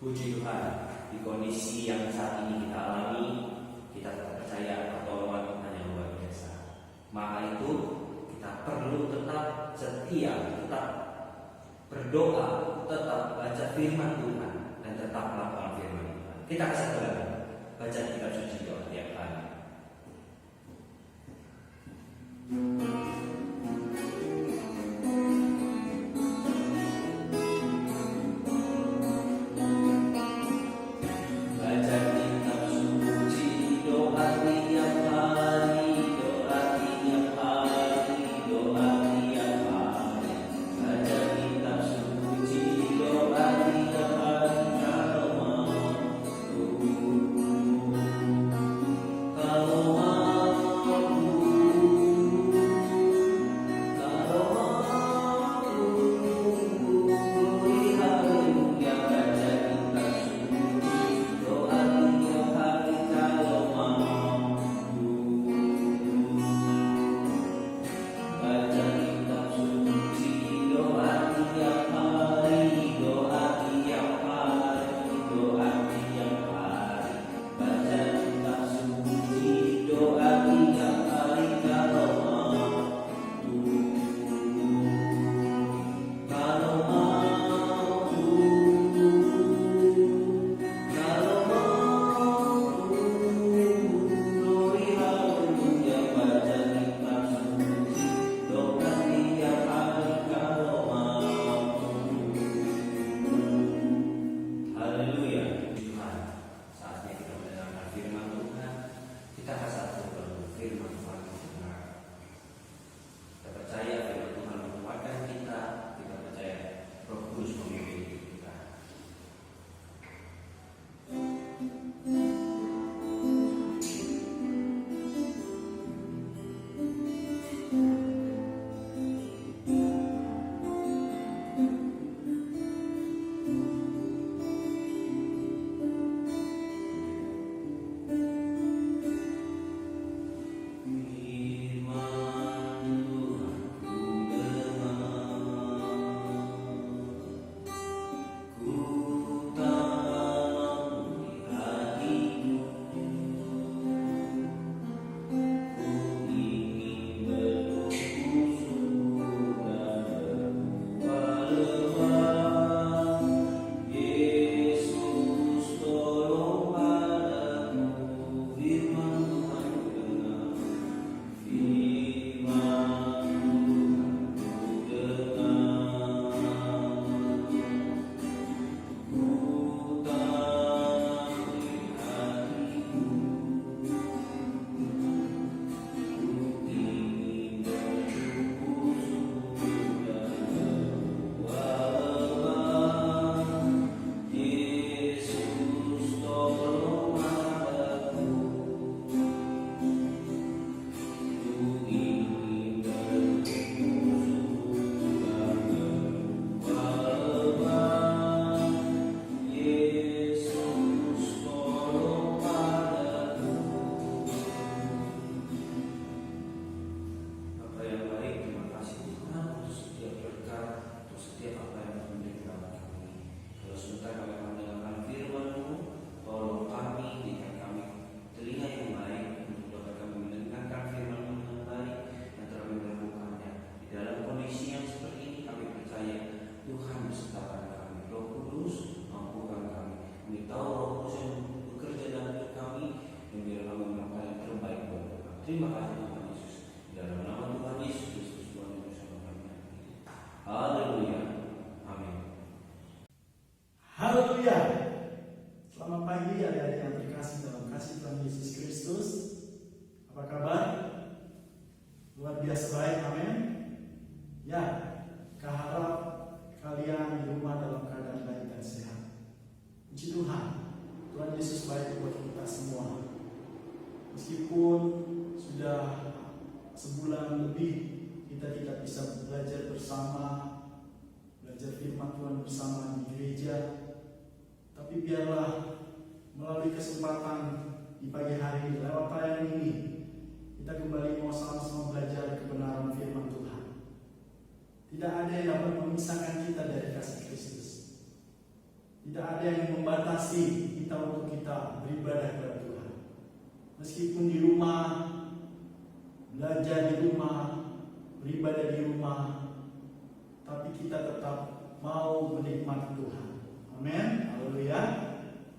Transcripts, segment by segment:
Puji Tuhan, di kondisi yang saat ini kita alami, kita percaya pertolongan Tuhan yang luar biasa. Maka itu kita perlu tetap setia, tetap berdoa, tetap baca firman Tuhan, dan tetap melakukan firman Tuhan. Kita kasih Tuhan, baca kitab suci doa tiap hari. Kau Terima kasih Tuhan Yesus. Dalam nama Tuhan Yesus Kristus Tuhan yang bersama kami. Haleluya. Amin. Haleluya. Selamat pagi adik-adik yang terkasih dalam kasih Tuhan Yesus Kristus. Apa kabar? Luar biasa baik, amin. Ya, harap kalian di rumah dalam keadaan baik dan sehat. Puji Tuhan, Tuhan Yesus baik buat kita semua. Meskipun sudah sebulan lebih kita tidak bisa belajar bersama, belajar firman Tuhan bersama di gereja, tapi biarlah melalui kesempatan di pagi hari ini, lewat tayangan ini, kita kembali mau sama-sama belajar kebenaran firman Tuhan. Tidak ada yang dapat memisahkan kita dari kasih Kristus. Tidak ada yang membatasi kita untuk kita beribadah kepada Tuhan. Meskipun di rumah, belajar di rumah, beribadah di rumah, tapi kita tetap mau menikmati Tuhan. Amin. Haleluya.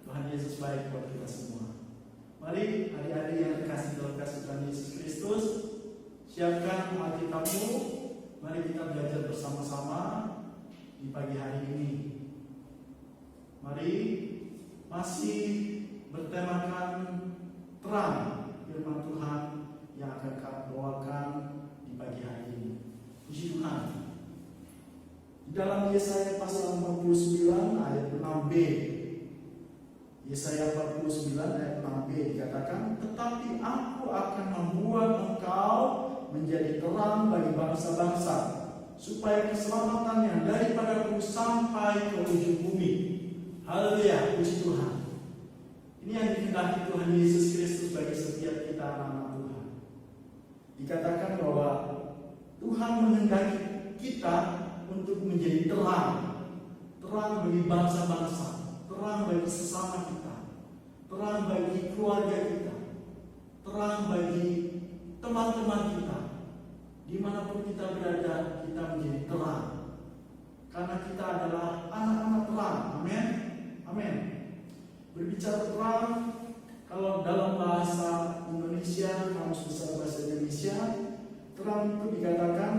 Tuhan Yesus baik buat kita semua. Mari adik-adik yang dikasih dalam kasih Tuhan Yesus Kristus, siapkan Alkitabmu. Mari kita belajar bersama-sama di pagi hari ini. Mari masih bertemakan terang firman Tuhan yang akan kami bawakan di pagi hari ini. Puji Tuhan. Di dalam Yesaya pasal 49 ayat 6b, Yesaya 49 ayat 6b dikatakan, tetapi aku akan membuat engkau menjadi terang bagi bangsa-bangsa, supaya keselamatannya daripadaku sampai ke ujung bumi. Haleluya, puji Tuhan. Ini yang dikehendaki Tuhan Yesus Kristus bagi setiap kita anak-anak Tuhan. Dikatakan bahwa Tuhan menghendaki kita untuk menjadi terang, terang bagi bangsa-bangsa, terang bagi sesama kita, terang bagi keluarga kita, terang bagi teman-teman kita. Dimanapun kita berada, kita menjadi terang, karena kita adalah anak-anak terang. Amin. Amin. Berbicara terang, kalau dalam bahasa Indonesia, Kamus Besar Bahasa Indonesia, terang itu dikatakan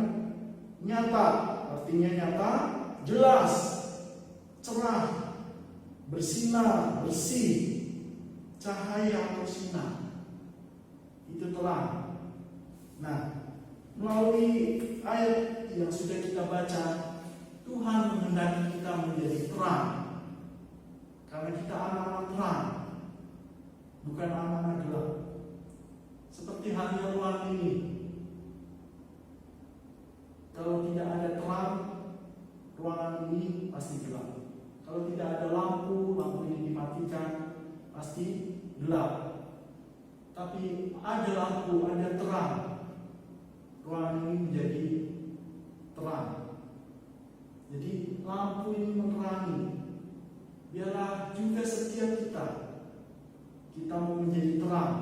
nyata. Artinya nyata, jelas, cerah, bersinar, bersih, cahaya atau sinar. Itu terang. Nah, melalui ayat yang sudah kita baca, Tuhan menghendaki kita menjadi terang. Karena kita anak-anak terang, bukan anak-anak gelap. Seperti halnya ruang ini. Kalau tidak ada terang, ruangan ini pasti gelap. Kalau tidak ada lampu, lampu ini dimatikan, pasti gelap. Tapi ada lampu, ada terang, ruangan ini menjadi terang. Jadi lampu ini menerangi. Biarlah juga setiap kita mau menjadi terang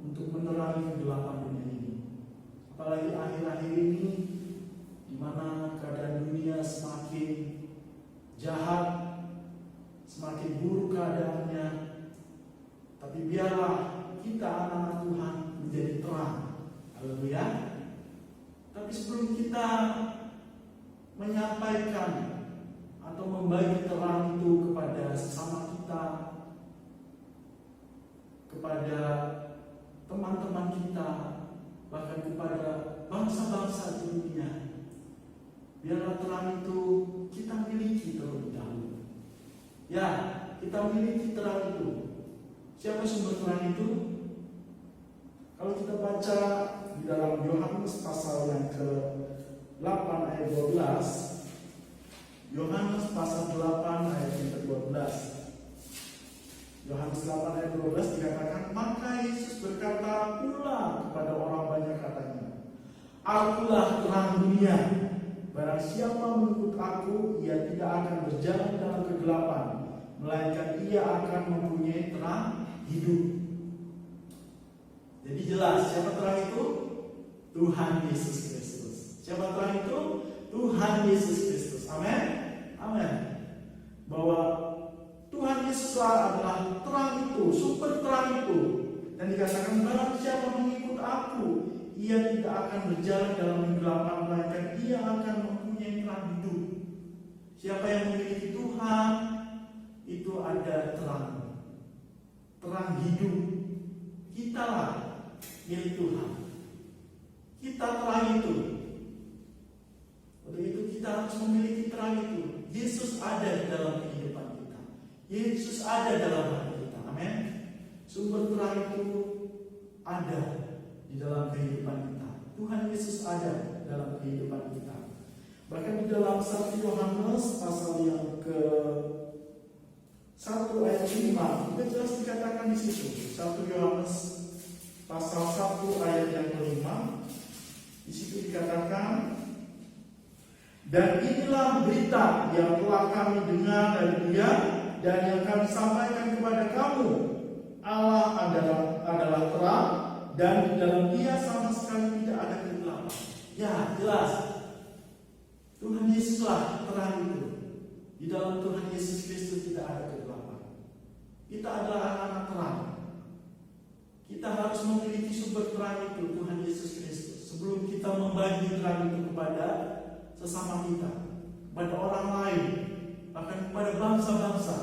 untuk menerangi kegelapan dunia ini. Apalagi akhir-akhir ini, di mana keadaan dunia semakin jahat, semakin buruk keadaannya. Tapi biarlah kita anak-anak Tuhan menjadi terang. Haleluya. Tapi sebelum kita menyampaikan atau membagi terang itu kepada sesama kita, kepada teman-teman kita, bahkan kepada bangsa-bangsa di dunia, biarlah terang itu kita miliki terlebih dahulu. Ya, kita miliki terang itu. Siapa sumber terang itu? Kalau kita baca di dalam Yohanes pasal yang ke-8 ayat 12, Yohanes pasal 8 ayat yang ke-12. Yohanes 8 ayat 12 dikatakan, maka Yesus berkata pula kepada orang banyak katanya, akulah terang dunia. Barang siapa mengikut aku, ia tidak akan berjalan dalam kegelapan, melainkan ia akan mempunyai terang hidup. Jadi jelas, siapa terang itu? Tuhan Yesus Kristus. Siapa terang itu? Tuhan Yesus Kristus. Amin. Amin. Bahwa Tuhan Yesus adalah terang itu, sumber terang itu. Dan dikatakan barang siapa mengikut aku, ia tidak akan berjalan dalam kegelapan, melainkan ia akan mempunyai terang hidup. Siapa yang memiliki Tuhan, itu ada terang. Terang hidup. Kitalah milik Tuhan. Kita terang itu. Oleh itu kita harus memiliki terang itu. Yesus ada di dalam kehidupan kita. Yesus ada dalam hati kita. Amin. Sumber terang itu ada di dalam kehidupan kita. Tuhan Yesus ada dalam kehidupan kita. Bahkan di dalam 1 Yohanes pasal yang ke 1 ayat 5 itu jelas dikatakan di situ. 1 Yohanes pasal 1 ayat yang ke-5 di situ dikatakan, dan inilah berita yang telah kami dengar dari Dia dan yang kami sampaikan kepada kamu. Allah adalah terang dan di dalam Dia sama sekali tidak ada kegelapan. Ya, jelas. Tuhan Yesuslah terang itu. Di dalam Tuhan Yesus Kristus tidak ada kegelapan. Kita adalah anak-anak terang. Kita harus memiliki sumber terang itu, Tuhan Yesus Kristus. Sebelum kita membagi terang itu kepada sesama kita, kepada orang lain, bahkan kepada bangsa-bangsa,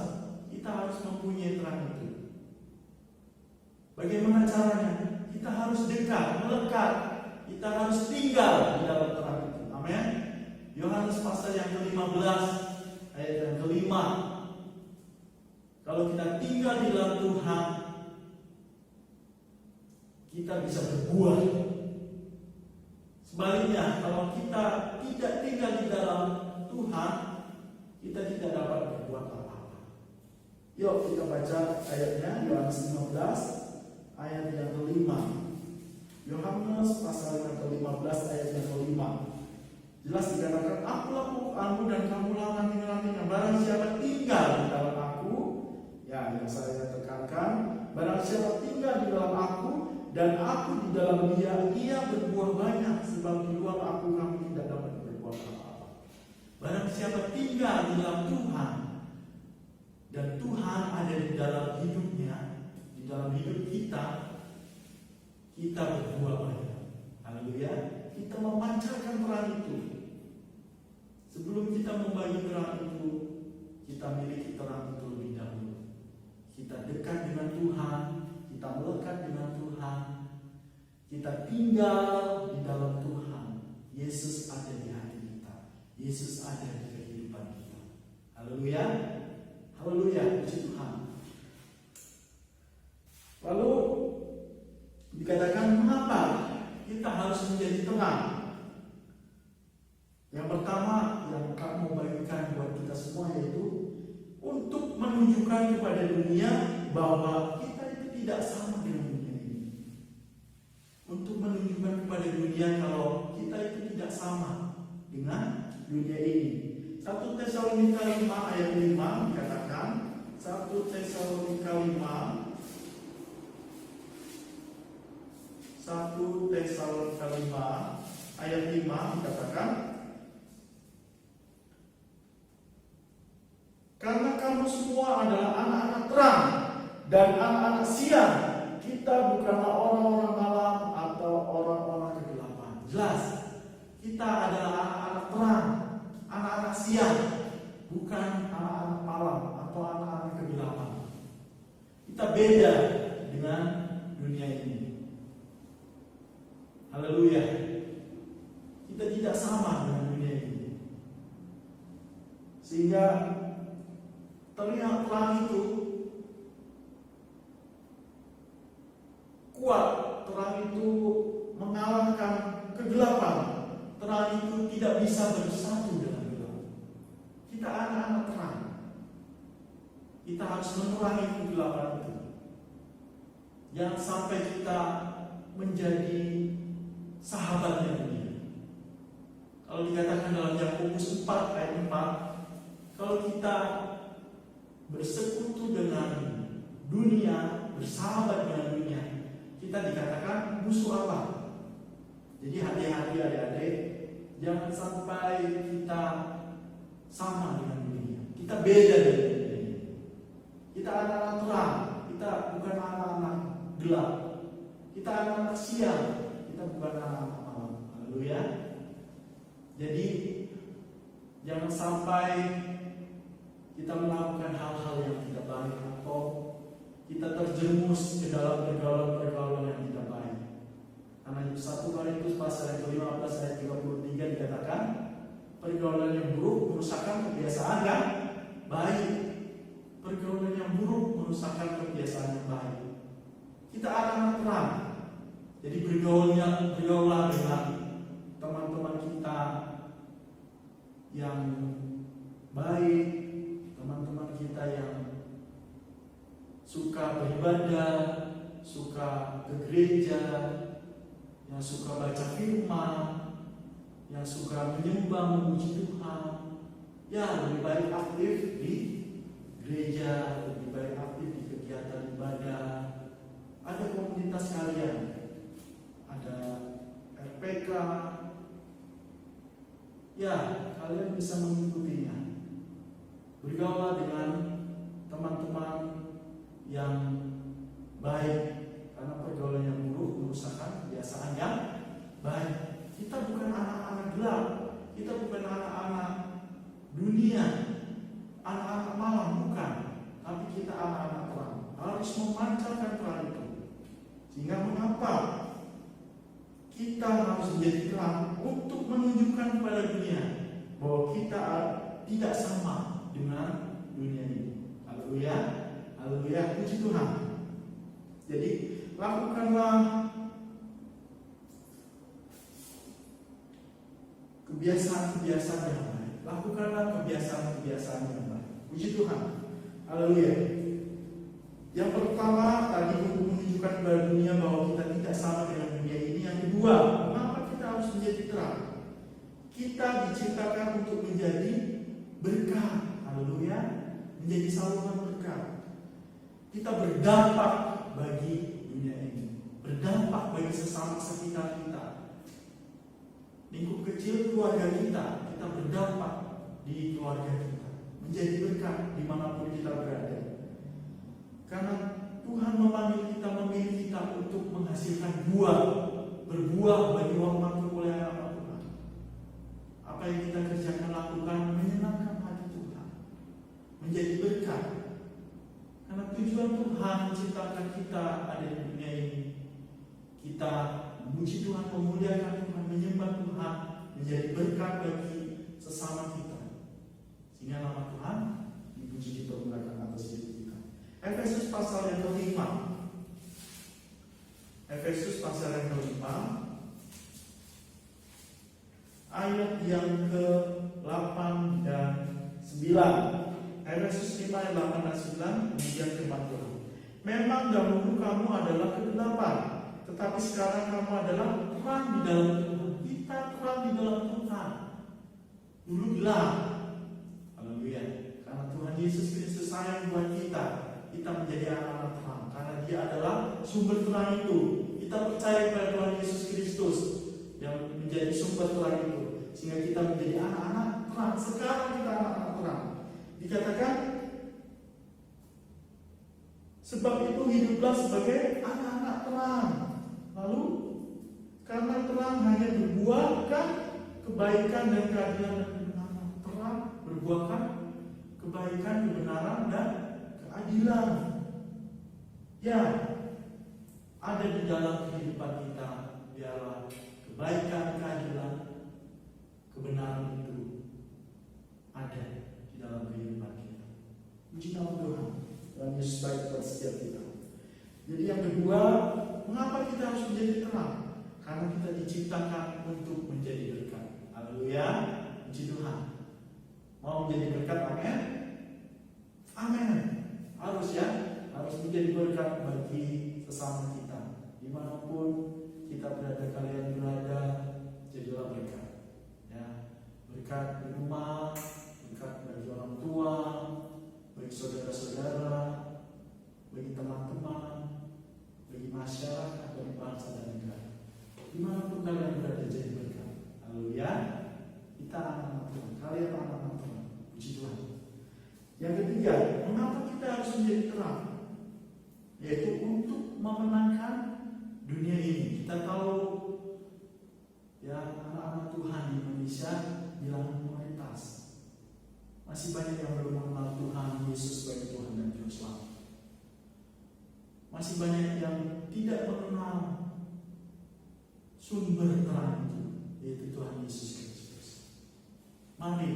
kita harus mempunyai terang itu. Bagaimana caranya? Kita harus dekat, melekat. Kita harus tinggal di dalam terang itu. Amin. Yohanes pasal yang ke-15 ayat yang ke-5. Kalau kita tinggal di dalam Tuhan, kita bisa berbuah. Sebaliknya, kalau kita tidak tinggal di dalam Tuhan, kita tidak dapat berbuat apa-apa. Yuk kita baca ayatnya, Yohanes 15 ayat yang ke-5. Yohanes pasal yang ke-15 ayat yang ke-5. Jelas dikatakan, akulah pokokmu dan kamulah ranting-ranting. Barang siapa tinggal di dalam aku, ya yang saya tekankan, barang siapa tinggal di dalam aku dan aku di dalam dia, ia berbuah banyak, sebab di luar aku kamu tidak dapat berbuat apa-apa. Barang siapa tinggal di dalam Tuhan dan Tuhan ada di dalam hidupnya, di dalam hidup kita, kita berbuah banyak. Haleluya. Kita memancarkan terang itu. Sebelum kita membagi terang itu, kita miliki terang itu lebih dahulu. Kita dekat dengan Tuhan, kita melekat dengan Tuhan, kita tinggal di dalam Tuhan. Yesus ada di hati kita. Yesus ada di kehidupan kita. Haleluya. Haleluya, puji Tuhan. Lalu dikatakan mengapa kita harus menjadi terang? Yang pertama yang Kak mau bagikan buat kita semua yaitu untuk menunjukkan kepada dunia bahwa kita itu tidak sama dengan dunia ini. Untuk menunjukkan kepada dunia kalau kita itu tidak sama dengan dunia ini. 1 Tesalonika 5 ayat 5 dikatakan, 1 Tesalonika 5 ayat 5 dikatakan, karena kamu semua adalah anak-anak terang dan anak-anak siang, kita bukanlah orang-orang malam atau orang-orang kegelapan. Jelas, kita adalah anak-anak terang, anak-anak siang, bukan anak-anak malam atau anak-anak kegelapan. Kita beda dengan dunia ini. Haleluya. Kita tidak sama dengan dunia ini. Sehingga terlihat terang itu kuat, terang itu mengalahkan kegelapan, terang itu tidak bisa bersatu dengan gelap. Kita anak-anak terang, kita harus menerangi kegelapan itu. Jangan sampai kita menjadi sahabatnya dunia. Kalau dikatakan dalam Yakobus 4 ayat 4, kalau kita bersekutu dengan dunia, bersahabat dengan dunia, kita dikatakan musuh Allah. Jadi hati-hati adik-adik, jangan sampai kita sama dengan dunia. Kita beda dari dunia. Kita anak-anak terang, kita bukan anak-anak gelap. Kita anak-anak siang, kita bukan anak-anak malam. Haleluya. Jadi jangan sampai kita melakukan hal-hal yang tidak baik atau kita terjerumus ke dalam pergaulan-pergaulan yang tidak baik. Karena 1 Korintus pasal yang ke-15 ayat 33 dikatakan, pergaulan yang buruk merusakkan kebiasaan yang baik. Pergaulan yang buruk merusakkan kebiasaan yang baik. Kita anak-anak terang. Jadi bergaulah dengan teman-teman kita yang baik, teman-teman kita yang suka beribadah, suka ke gereja, yang suka baca firman, yang suka menyembah memuji Tuhan. Ya, lebih baik aktif di gereja, lebih baik aktif di kegiatan ibadah. Ada komunitas kalian, ada RPK. Ya, kalian bisa mengikutinya. Bergaul dengan teman-teman yang baik, karena pergaulan yang buruk merusakkan kebiasaan yang baik. Kita bukan anak-anak gelap, kita bukan anak-anak dunia, anak-anak malam, bukan. Tapi kita anak-anak terang, harus memancarkan terang itu. Sehingga mengapa kita harus menjadi terang untuk menunjukkan kepada dunia bahwa kita tidak sama dengan dunia ini. Haleluya, haleluya, puji Tuhan. Jadi lakukanlah kebiasaan-kebiasaan yang baik. Lakukanlah kebiasaan-kebiasaan yang baik. Puji Tuhan. Haleluya. Yang pertama tadi untuk menunjukkan kepada dunia bahwa kita tidak sama dengan dunia ini. Yang kedua, mengapa kita harus menjadi terang? Kita diciptakan untuk menjadi berkat. Haleluya. Menjadi saluran berkat. Kita berdampak bagi dunia ini, berdampak bagi sesama sekitar kita. Lingkup kecil keluarga kita berdampak di keluarga kita, menjadi berkat dimanapun kita berada. Karena Tuhan memilih kita untuk menghasilkan buah, berbuah bagi hormat kemuliaan nama Tuhan. Apa yang kita kerjakan lakukan menyenangkan hati Tuhan, menjadi berkat. Karena tujuan Tuhan menciptakan kita ada di dunia ini. Kita memuji Tuhan, memuliakan Tuhan, menyembah Tuhan, menjadi berkat bagi sesama kita. Sehingga nama Tuhan dipuji, dipermuliakan atas hidup kita. Efesus pasal yang ke-5. Efesus pasal yang ke-5 ayat yang ke-8 dan 9. Efesus 5 ayat 8 dan 9, kemudian firman Tuhan. Memang dahulu kamu adalah kegelapan, tetapi sekarang kamu adalah terang di dalam Tuhan. Kita terang di dalam Tuhan. Dulu gelap. Haleluya. Karena Tuhan Yesus Kristus sayang buat kita menjadi anak-anak terang. Karena Dia adalah sumber terang itu. Kita percaya kepada Tuhan Yesus Kristus yang menjadi sumber terang itu, sehingga kita menjadi anak-anak terang. Sekarang kita anak-anak terang. Dikatakan, sebab itu hiduplah sebagai anak-anak terang. Lalu, karena terang hanya berbuahkan kebaikan dan keadilan dan kebenaran. Terang berbuahkan kebaikan, kebenaran dan keadilan. Ya, ada di dalam kehidupan kita. Biarlah kebaikan, keadilan, kebenaran itu ada di dalam kehidupan kita. Puji nama Tuhan. Tuhan Yesus baik kepada setiap kita. Jadi yang kedua, mengapa kita harus menjadi terang? Karena kita diciptakan untuk menjadi berkat. Haleluya. Puji Tuhan. Mau menjadi berkat, amin? Amin. Harus ya. Harus menjadi berkat bagi sesama kita. Dimanapun kita berada, kalian berada, jadilah berkat. Ya. Berkat di rumah, berkat bagi orang tua, bagi saudara-saudara, bagi teman-teman, bagi masyarakat, bagi bangsa dan negara. Dimanapun kalian berada, jadi berkat. Haleluya. Kita anak-anak Tuhan, kalian anak-anak Tuhan. Puji Tuhan. Yang ketiga, mengapa kita harus menjadi terang? Yaitu untuk memenangkan dunia ini. Kita tahu ya, anak-anak Tuhan di Indonesia bilang mayoritas. Masih banyak yang belum mengenal Tuhan Yesus sebagai Tuhan dan Juru Selamat. Masih banyak yang tidak mengenal sumber terang itu, yaitu Tuhan Yesus Kristus. Mari,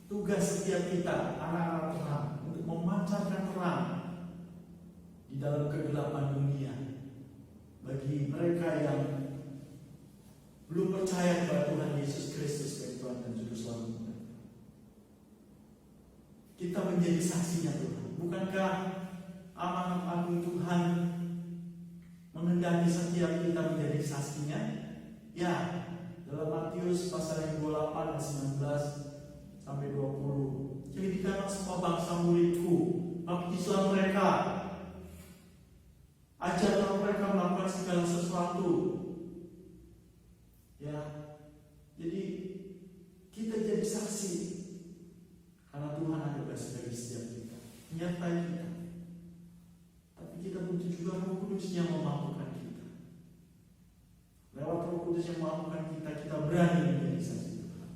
tugas setiap kita, anak-anak Tuhan, untuk memancarkan terang di dalam kegelapan dunia bagi mereka yang belum percaya kepada Tuhan Yesus Kristus sebagai Tuhan dan Juru Selamat. Kita menjadi saksinya Tuhan. Bukankah amanat agung Tuhan mengendaki setiap kita menjadi saksinya? Ya, dalam Matius pasal yang 28 ayat 19 sampai 20. Jadikanlah semua bangsa muridku, baptislah mereka, ajarlah mereka melakukan segala sesuatu. Ya, jadi kita jadi saksi karena Tuhan ada bagi setiap kita, menyertai kita. Tapi kita butuh juga Roh Kudus yang memampukan kita. Lewat Roh Kudus yang memampukan kita, kita berani menjadi saksi Tuhan.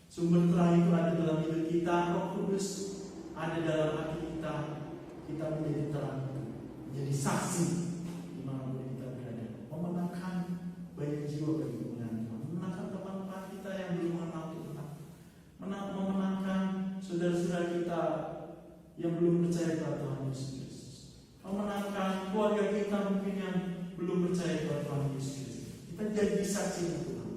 Sumber terang itu ada dalam hidup kita, Roh Kudus ada dalam hati kita. Kita menjadi terang itu, menjadi saksi dimanapun kita berada, memenangkan banyak jiwa bagi kemuliaan Tuhan, memenangkan teman-teman kita yang belum mengenal Tuhan, memenangkan saudara-saudara kita yang belum percaya kepada Tuhan Yesus Kristus, memenangkan keluarga kita mungkin yang belum percaya kepada Tuhan Yesus Kristus. Kita jadi saksi Tuhan.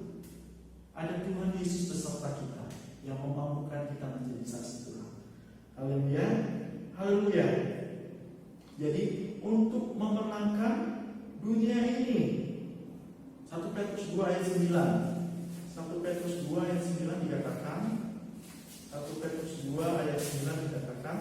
Ada Tuhan Yesus beserta kita yang memampukan kita menjadi saksi Tuhan. Haleluya, haleluya. Jadi untuk memenangkan dunia ini, 1 Petrus 2 ayat 9. 1 Petrus 2 ayat 9 dikatakan, 1 Petrus 2 ayat 9 dikatakan,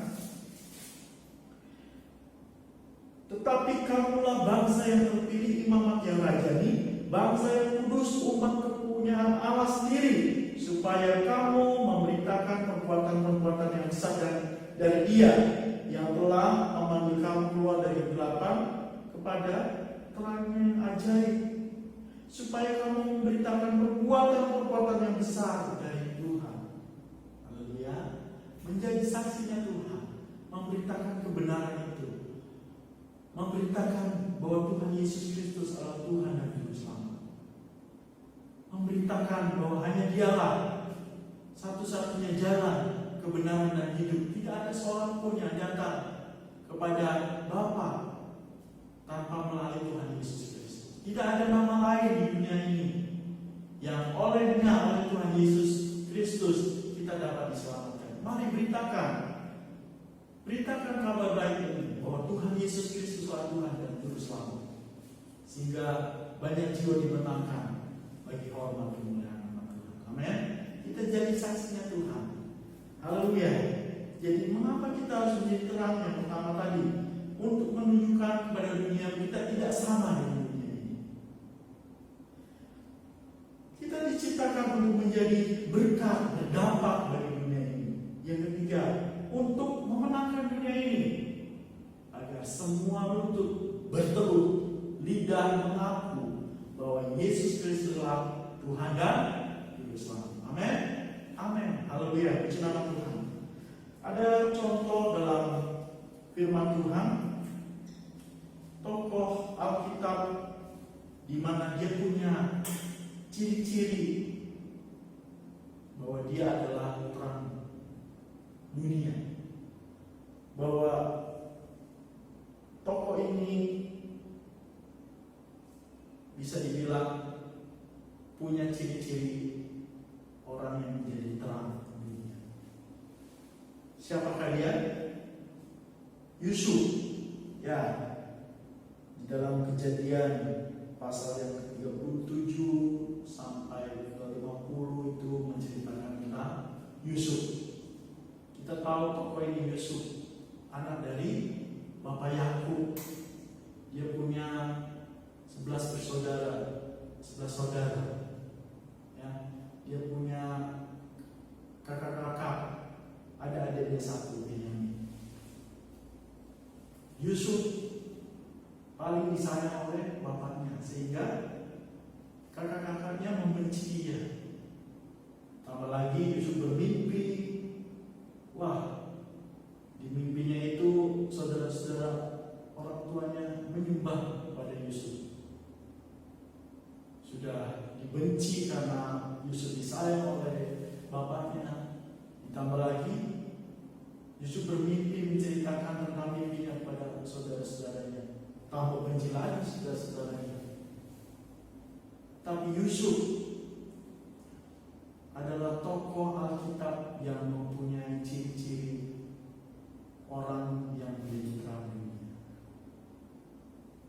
tetapi kamulah bangsa yang terpilih, imamat yang rajani, bangsa yang kudus, umat kepunyaan Allah sendiri, supaya kamu memberitakan perbuatan-perbuatan yang besar dari Dia yang telah memanggil kamu keluar dari kegelapan kepada terang yang ajaib, supaya kamu memberitakan perbuatan-perbuatan yang besar dari Tuhan. Haleluya. Menjadi saksinya Tuhan, memberitakan kebenaran itu, memberitakan bahwa Tuhan Yesus Kristus adalah Tuhan dan Juru Selamat, memberitakan bahwa hanya Dialah satu-satunya jalan, kebenaran dan hidup. Tidak ada seorang pun yang datang kepada Bapa tanpa melalui Tuhan Yesus Kristus. Tidak ada nama lain di dunia ini yang olehnya, oleh Tuhan Yesus Kristus, kita dapat diselamatkan. Mari beritakan kabar baik ini, bahwa Tuhan Yesus Kristus adalah Tuhan dan Juru Selamat, sehingga banyak jiwa dimenangkan bagi hormat kemuliaan nama Tuhan. Amin. Kita jadi saksinya Tuhan. Haleluya. Jadi mengapa kita harus menjadi terang? Yang pertama tadi, untuk menunjukkan kepada dunia kita tidak sama dengan dunia ini. Kita diciptakan untuk menjadi berkat, berdampak bagi dunia ini. Yang ketiga, untuk memenangkan dunia ini, agar semua lutut bertelut, lidah mengaku bahwa Yesus Kristus adalah Tuhan dan Juru Selamat. Amin. Amin. Haleluya. Puji nama Tuhan. Ada contoh dalam firman Tuhan, tokoh Alkitab di mana dia punya ciri-ciri bahwa dia adalah terang dunia, bahwa tokoh ini bisa dibilang punya ciri-ciri orang yang menjadi terang dunia. Siapakah dia? Yusuf. Ya, di dalam Kejadian pasal yang ke-37 sampai ke-50 itu menceritakan tentang Yusuf. Kita tahu tokoh ini Yusuf, anak dari Bapak Yakub. Dia punya 11 bersaudara, 11 saudara. Ya, dia punya kakak-kakak, ada adiknya satu, Benyamin. Yusuf paling disayang oleh bapaknya, sehingga kakak-kakaknya membenci dia. Tambah lagi Yusuf bermimpi, wah, di mimpinya itu saudara-saudara orang tuanya menyembah kepada Yusuf. Sudah dibenci karena Yusuf disayang oleh bapaknya. Ditambah lagi Yusuf bermimpi menceritakan tentang mimpinya kepada saudara-saudaranya. Tambah benci lagi saudara-saudaranya. Tapi Yusuf adalah tokoh Alkitab yang mempunyai ciri-ciri orang yang menjadi terang dunia.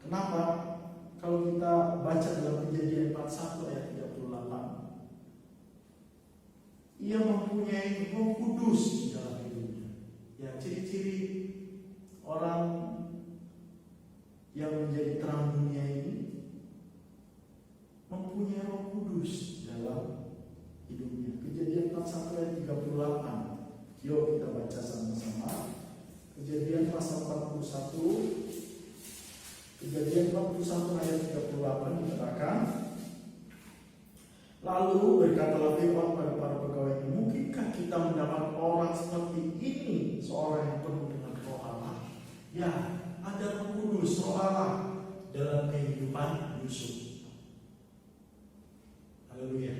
Kenapa? Kalau kita baca dalam Kejadian 41 ayat 38, ia mempunyai Roh Kudus di dalam hidupnya. Ya, ciri-ciri orang yang menjadi terang dunia ini mempunyai Roh Kudus dalam hidupnya. Kejadian 41 ayat 38. Yuk kita baca sama-sama. Kejadian pasal 41. Kejadian 41 ayat 38 dikatakan, lalu berkatalah Firman pada para pegawainya, mungkinkah kita mendapat orang seperti ini, seorang yang penuh dengan Roh Allah? Ya, ada Roh Kudus, Roh Allah dalam kehidupan Yusuf. Haleluya.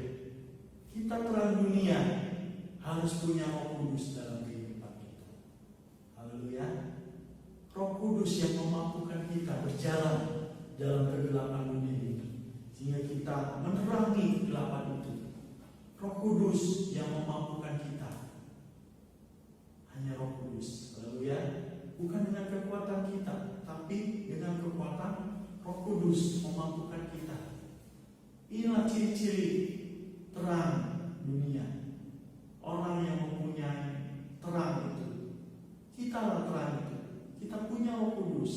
Kita terang dunia harus punya Roh Kudus dalam kehidupan kita. Haleluya. Roh Kudus yang memampukan kita berjalan dalam kegelapan dunia ini, sehingga kita menerangi kegelapan itu. Roh Kudus yang memampukan kita. Hanya Roh Kudus. Haleluya. Bukan dengan kekuatan kita, tapi dengan kekuatan Roh Kudus memampukan kita. Inilah ciri-ciri terang dunia. Orang yang mempunyai terang itu, kita lah terang itu. Kita punya Roh Kudus.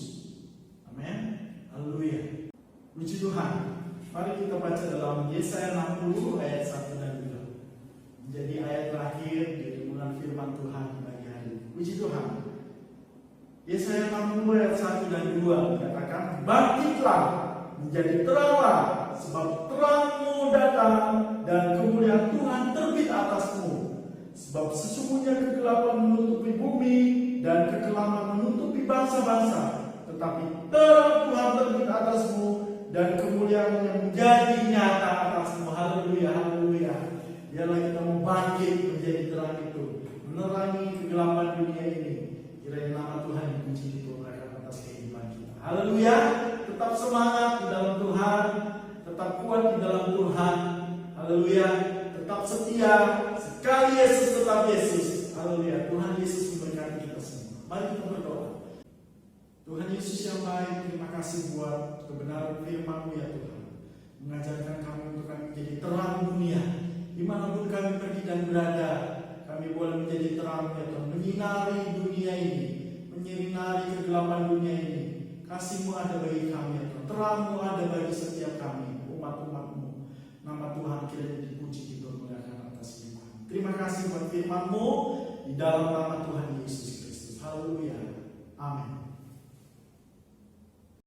Amin. Haleluya. Puji Tuhan. Mari kita baca dalam Yesaya 60 ayat 1 dan 2. Menjadi ayat terakhir di renungan firman Tuhan di pagi hari. Puji Tuhan. Yesaya 60 ayat 1 dan 2 dikatakan, bangkitlah, menjadi teranglah, sebab terangmu datang dan kemuliaan Tuhan terbit atasmu. Sebab sesungguhnya kegelapan menutupi bumi dan kekelaman menutupi bangsa-bangsa, tetapi terang Tuhan terbit atasmu dan kemuliaan yang menjadi nyata atasmu. Haleluya, haleluya. Biarlah kita mau bangkit menjadi terang itu, menerangi kegelapan dunia ini. Kiranya nama Tuhan dipuji dipermuliakan atas kehidupan kita. Haleluya. Tetap semangat di dalam Tuhan, tetap kuat di dalam Tuhan. Haleluya. Tetap setia, sekali Yesus tetap Yesus. Haleluya. Tuhan Yesus memberkati kita semua. Mari kita berdoa. Tuhan Yesus yang baik, terima kasih buat kebenaran firman-Mu ya Tuhan. Mengajarkan kami untuk kami menjadi terang dunia. Dimanapun kami pergi dan berada, kami boleh menjadi terang ya Tuhan. Menyinari dunia ini, menyinari kegelapan dunia ini. Kasih-Mu ada bagi kami ya Tuhan. Terang-Mu ada bagi setiap kami, umat-umat-Mu. Nama Tuhan kiranya dipuji dipermuliakan atas firman. Terima kasih buat firman-Mu di dalam nama Tuhan Yesus Kristus. Haleluya. Amin.